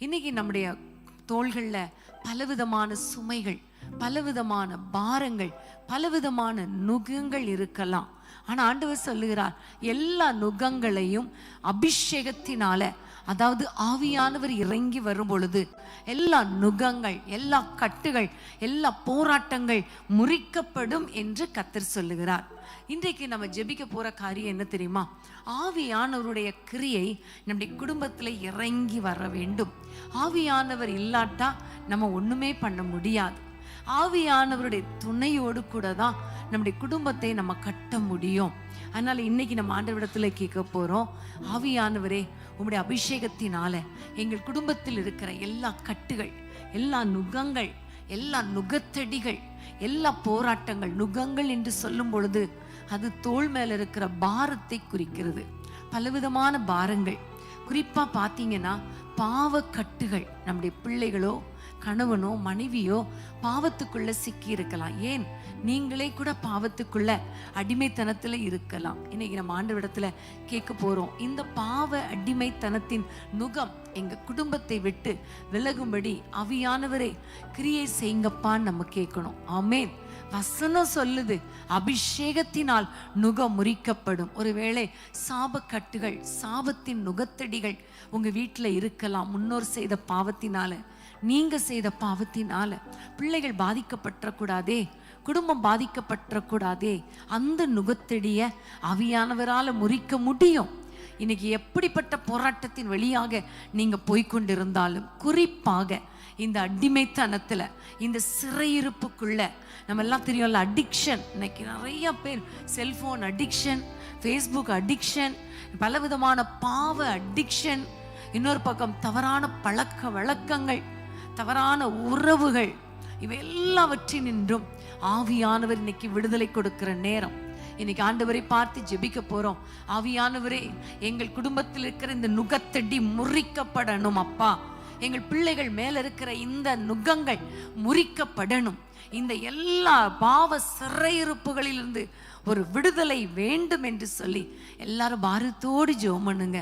இன்னைக்கு நம்முடைய தோள்கள்ல பலவிதமான சுமைகள், பலவிதமான பாரங்கள், பலவிதமான நுகங்கள் இருக்கலாம். ஆனா ஆண்டவர் சொல்லுகிறார், எல்லா நுகங்களையும் அபிஷேகத்தினால, அதாவது ஆவியானவர் இறங்கி வரும் பொழுது எல்லா நுகங்கள், எல்லா கட்டுகள், எல்லா போராட்டங்கள் முறிக்கப்படும் என்று கர்த்தர் சொல்லுகிறார். இன்றைக்கு நம்ம ஜெபிக்க போற காரியம் என்ன தெரியுமா? ஆவியானவருடைய கிரியை நம்முடைய குடும்பத்துல இறங்கி வர வேண்டும். ஆவியானவர் இல்லாட்டா நம்ம ஒண்ணுமே பண்ண முடியாது. ஆவியானவருடைய துணையோடு கூட தான் நம்முடைய குடும்பத்தை நம்ம கட்ட முடியும். அதனால இன்னைக்கு நம்ம ஆண்டவரிடத்துல கேட்க போறோம், ஆவியானவரே, உம்முடைய அபிஷேகத்தினால எங்கள் குடும்பத்தில் இருக்கிற எல்லா கட்டுகள், எல்லா நுகங்கள், எல்லா நுகத்தடிகள், எல்லா போராட்டங்கள், நுகங்கள் என்று சொல்லும் பொழுது அது தோள் மேல இருக்கிற பாரத்தை குறிக்கிறது. பலவிதமான பாரங்கள், குறிப்பா பார்த்தீங்கன்னா பாவ கட்டுகள். நம்முடைய பிள்ளைகளோ, கணவனோ, மனைவியோ பாவத்துக்குள்ள சிக்கி இருக்கலாம். ஏன், நீங்களே கூட பாவத்துக்குள்ள அடிமைத்தனத்துல இருக்கலாம். இன்னைக்கு நம்ம ஆண்டவரிடத்துல கேட்க போறோம், இந்த பாவ அடிமைத்தனத்தின் நுகம் எங்க குடும்பத்தை விட்டு விலகும்படி ஆவியானவரே கிரியை செய்யுங்கப்பான்னு நம்ம கேட்கணும். ஆமென். வசனம் சொல்லுது, அபிஷேகத்தினால் நுகம் முறிக்கப்படும். ஒருவேளை சாபக்கட்டுகள், சாபத்தின் நுகத்தடிகள் உங்க வீட்டுல இருக்கலாம். முன்னோர் செய்த பாவத்தினால, நீங்க செய்த பாவத்தினால பிள்ளைகள் பாதிக்கப்பட்டக்கூடாதே, குடும்பம் பாதிக்கப்பட்டக்கூடாதே. அந்த நுகத்தடிய ஆவியானவரால முறிக்க முடியும். இன்னைக்கு எப்படிப்பட்ட போராட்டத்தின் வழியாக நீங்க போய்கொண்டிருந்தாலும், குறிப்பாக இந்த அடிமைத்தனத்துல, இந்த சிறையிருப்புக்குள்ள, நம்ம எல்லாம் தெரியும்ல, அடிக்ஷன். இன்னைக்கு நிறைய பேர் செல்போன் அடிக்ஷன், ஃபேஸ்புக் அடிக்ஷன், பலவிதமான பாவ அடிக்ஷன், இன்னொரு பக்கம் தவறான பழக்க வழக்கங்கள், தவறான உறவுகள், இவை எல்லாவற்றினின்றும் ஆவியானவர் இன்னைக்கு விடுதலை கொடுக்கிற நேரம். இன்னைக்கு ஆண்டவரை பார்த்து ஜெபிக்க போறோம். ஆவியானவரே, எங்கள் குடும்பத்தில் இருக்கிற இந்த நுகத்தடி முறிக்கப்படணும் அப்பா. எங்கள் பிள்ளைகள் மேல இருக்கிற இந்த நுகங்கள் முறிக்கப்படணும். இந்த எல்லா பாவ சிறையிருப்புகளிலிருந்து ஒரு விடுதலை வேண்டும் என்று சொல்லி எல்லாரும் பாரத்தோடு ஜெபம் பண்ணுங்க.